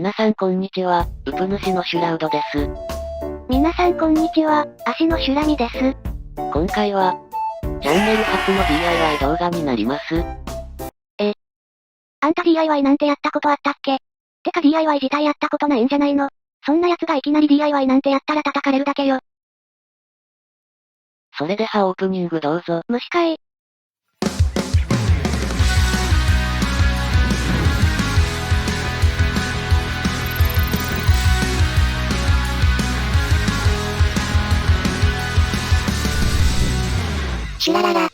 皆さんこんにちは、ウプ主のシュラウドです。皆さんこんにちは、足のシュラミです。今回は、チャンネル初の DIY 動画になります。あんた DIY なんてやったことあったっけ？てか DIY 自体やったことないんじゃないの？そんな奴がいきなり DIY なんてやったら叩かれるだけよ。それではオープニングどうぞ。虫かい。シュラララ。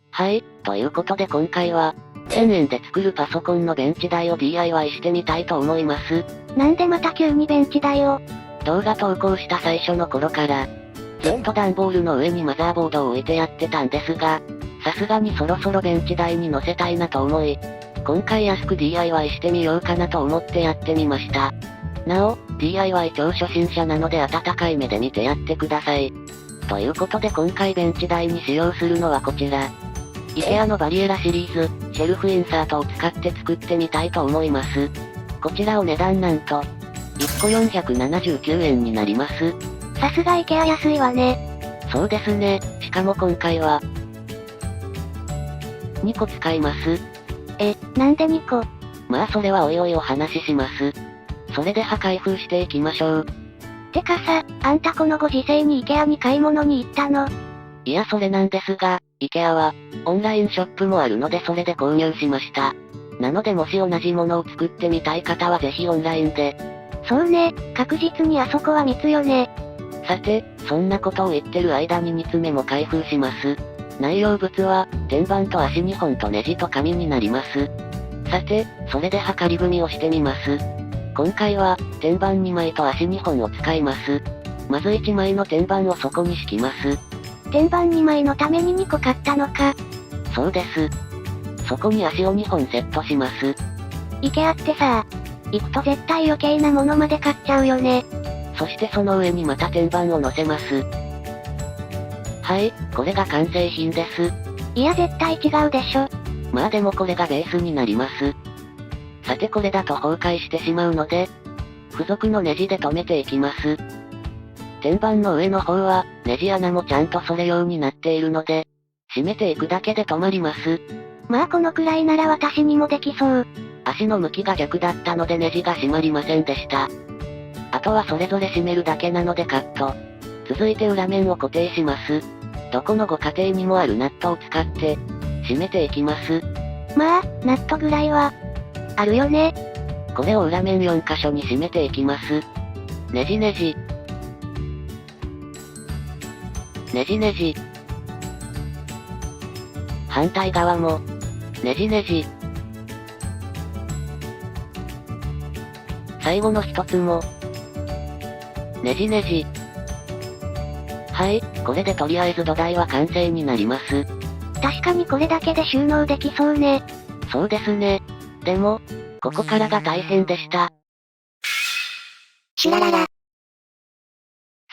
はい、ということで今回は、1000円で作るパソコンのベンチ台を DIY してみたいと思います。なんでまた急にベンチ台を？動画投稿した最初の頃から、ずっと段ボールの上にマザーボードを置いてやってたんですが、さすがにそろそろベンチ台に乗せたいなと思い、今回安く DIY してみようかなと思ってやってみました。なお、DIY 超初心者なので温かい目で見てやってください。ということで今回ベンチ台に使用するのはこちら。IKEA のバリエラシリーズ、シェルフインサートを使って作ってみたいと思います。こちらお値段なんと、1個479円になります。さすが IKEA 安いわね。そうですね、しかも今回は、2個使います。なんで2個？まあそれはおいおいお話しします。それでは開封していきましょう。てかさ、あんたこのご時世に IKEA に買い物に行ったの？いやそれなんですが、IKEA は、オンラインショップもあるのでそれで購入しました。なのでもし同じものを作ってみたい方はぜひオンラインで。そうね、確実にあそこは密よね。さて、そんなことを言ってる間に2つ目も開封します。内容物は、天板と足2本とネジと紙になります。さて、それでは仮組みをしてみます。今回は、天板2枚と足2本を使います。まず1枚の天板を底に敷きます。天板2枚のために2個買ったのか。そうです。そこに足を2本セットします。IKEA ってさ、行くと絶対余計なものまで買っちゃうよね。そしてその上にまた天板を乗せます。はい、これが完成品です。いや絶対違うでしょ。まあでもこれがベースになります。さてこれだと崩壊してしまうので、付属のネジで留めていきます。天板の上の方は、ネジ穴もちゃんとそれ用になっているので、締めていくだけで止まります。まあこのくらいなら私にもできそう。足の向きが逆だったのでネジが締まりませんでした。あとはそれぞれ締めるだけなのでカット。続いて裏面を固定します。どこのご家庭にもあるナットを使って、締めていきます。まあ、ナットぐらいは、あるよね。これを裏面4箇所に締めていきます。ネジネジ。ネジネジ。反対側も、ネジネジ。最後の一つも、ネジネジ。はい、これでとりあえず土台は完成になります。確かにこれだけで収納できそうね。そうですね。でも、ここからが大変でした。シュラララ。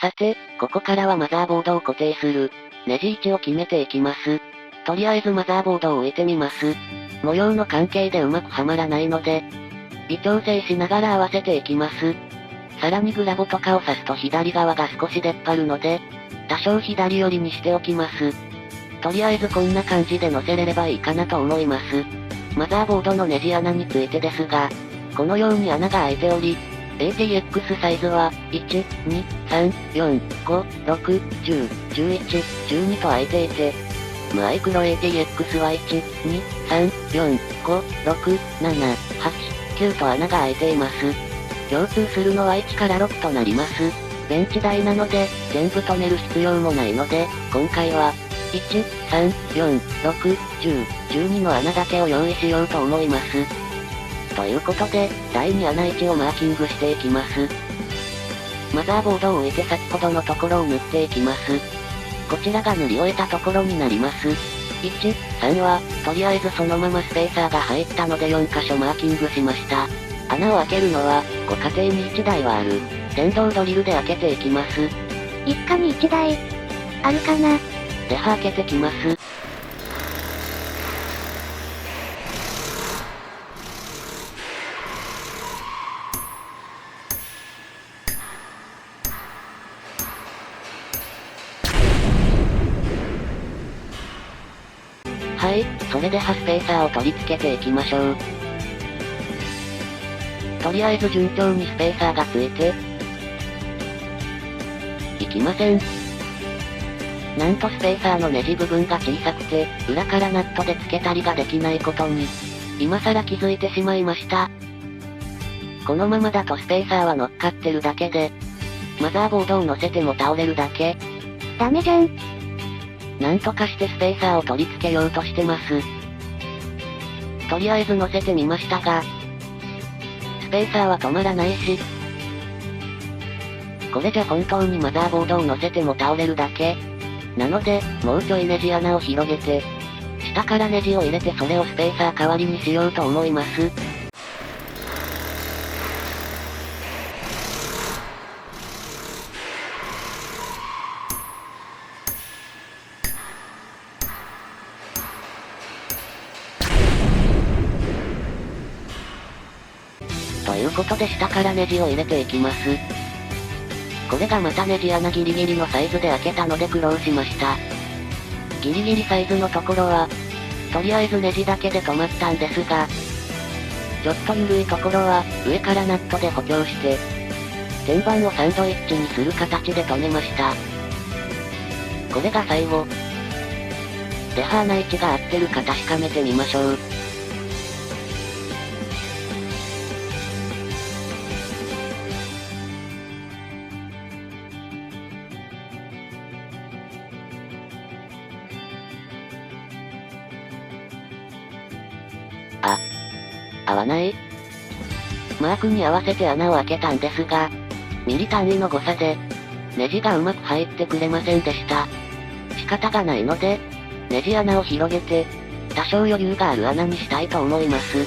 さて、ここからはマザーボードを固定する、ネジ位置を決めていきます。とりあえずマザーボードを置いてみます。模様の関係でうまくはまらないので、微調整しながら合わせていきます。さらにグラボとかを刺すと左側が少し出っ張るので、多少左寄りにしておきます。とりあえずこんな感じで乗せれればいいかなと思います。マザーボードのネジ穴についてですが、このように穴が開いており、ATX サイズは、1、2、3、4、5、6、10、11、12と開いていて、マイクロ ATX は1、2、3、4、5、6、7、8、9と穴が開いています。共通するのは1から6となります。ベンチ台なので、全部止める必要もないので、今回は、1、3、4、6、10、12の穴だけを用意しようと思います。ということで、第2穴位置をマーキングしていきます。マザーボードを置いて先ほどのところを塗っていきます。こちらが塗り終えたところになります。1、3は、とりあえずそのままスペーサーが入ったので4箇所マーキングしました。穴を開けるのは、ご家庭に1台はある、電動ドリルで開けていきます。一家に1台、あるかな？では開けてきます。はい、それではスペーサーを取り付けていきましょう。とりあえず順調にスペーサーがついて、いきません。なんとスペーサーのネジ部分が小さくて、裏からナットで付けたりができないことに、今更気づいてしまいました。このままだとスペーサーは乗っかってるだけで、マザーボードを乗せても倒れるだけ。ダメじゃん。なんとかしてスペーサーを取り付けようとしてます。とりあえず乗せてみましたが、スペーサーは止まらないし、これじゃ本当にマザーボードを乗せても倒れるだけ。なので、もうちょいネジ穴を広げて、下からネジを入れてそれをスペーサー代わりにしようと思います。ということで下からネジを入れていきます。これがまたネジ穴ギリギリのサイズで開けたので苦労しました。ギリギリサイズのところは、とりあえずネジだけで止まったんですが、ちょっと緩いところは、上からナットで補強して、天板をサンドイッチにする形で止めました。これが最後。レハーな位置が合ってるか確かめてみましょう。合わない。マークに合わせて穴を開けたんですが、ミリ単位の誤差で、ネジがうまく入ってくれませんでした。仕方がないので、ネジ穴を広げて、多少余裕がある穴にしたいと思います。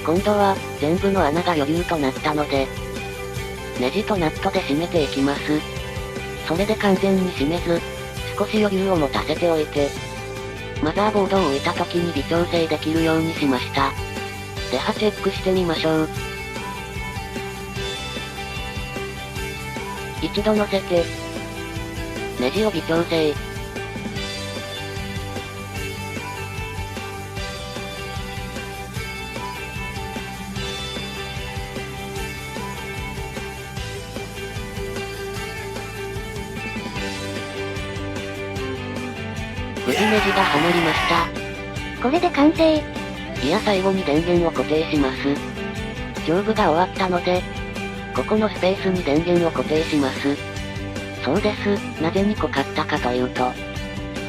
今度は、全部の穴が余裕となったので、ネジとナットで締めていきます。それで完全に締めず、少し余裕を持たせておいて、マザーボードを置いた時に微調整できるようにしました。ではチェックしてみましょう。一度乗せて、ネジを微調整。無事ネジがはまりました。これで完成。いや最後に電源を固定します。上部が終わったので、ここのスペースに電源を固定します。そうです、なぜ2個買ったかというと、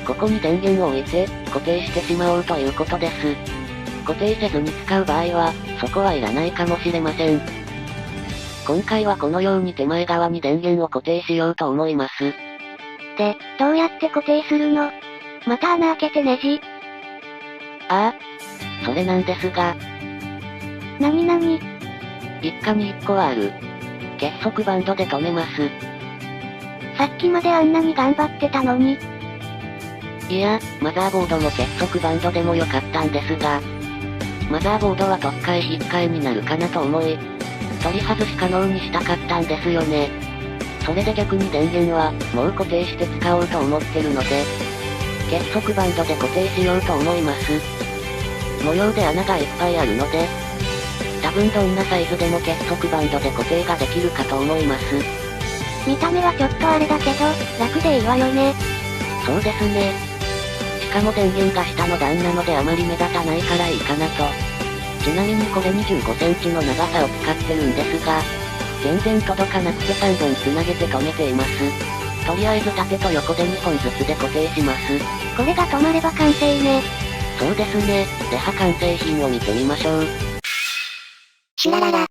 ここに電源を置いて、固定してしまおうということです。固定せずに使う場合は、そこはいらないかもしれません。今回はこのように手前側に電源を固定しようと思います。で、どうやって固定するの？また穴開けてネジ？ああ、それなんですが。なになに？一家に1個はある。結束バンドで留めます。さっきまであんなに頑張ってたのに。いや、マザーボードの結束バンドでもよかったんですが、マザーボードは取っ替え引っ換えになるかなと思い、取り外し可能にしたかったんですよね。それで逆に電源は、もう固定して使おうと思ってるので、結束バンドで固定しようと思います。模様で穴がいっぱいあるので、多分どんなサイズでも結束バンドで固定ができるかと思います。見た目はちょっとあれだけど、楽でいいわよね。そうですね。しかも電源が下の段なのであまり目立たないからいいかなと。ちなみにこれ25センチの長さを使ってるんですが、全然届かなくて3本つなげて留めています。とりあえず縦と横で2本ずつで固定します。これが止まれば完成ね。そうですね。では完成品を見てみましょう。シュラララ。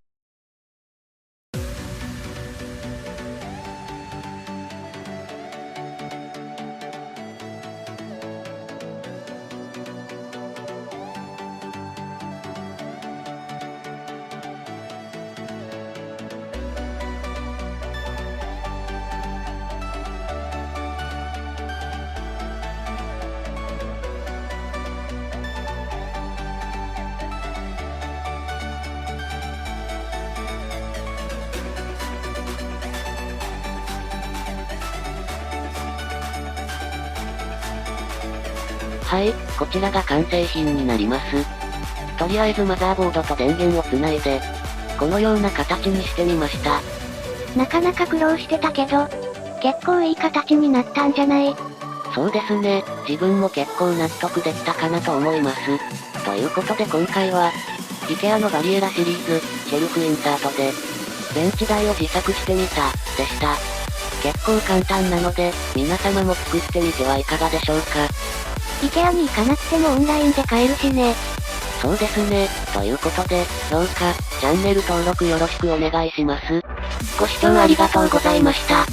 はい、こちらが完成品になります。とりあえずマザーボードと電源をつないで、このような形にしてみました。なかなか苦労してたけど、結構いい形になったんじゃない？そうですね、自分も結構納得できたかなと思います。ということで今回は、IKEA のバリエラシリーズ、シェルフインサートで、ベンチ台を自作してみた、でした。結構簡単なので、皆様も作ってみてはいかがでしょうか。IKEA に行かなくてもオンラインで買えるしね。そうですね、ということで、評価、チャンネル登録よろしくお願いします。ご視聴ありがとうございました。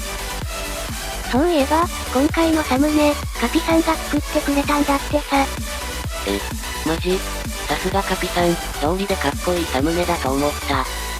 そういえば、今回のサムネ、カピさんが作ってくれたんだってさ。マジ？さすがカピさん、通りでかっこいいサムネだと思った。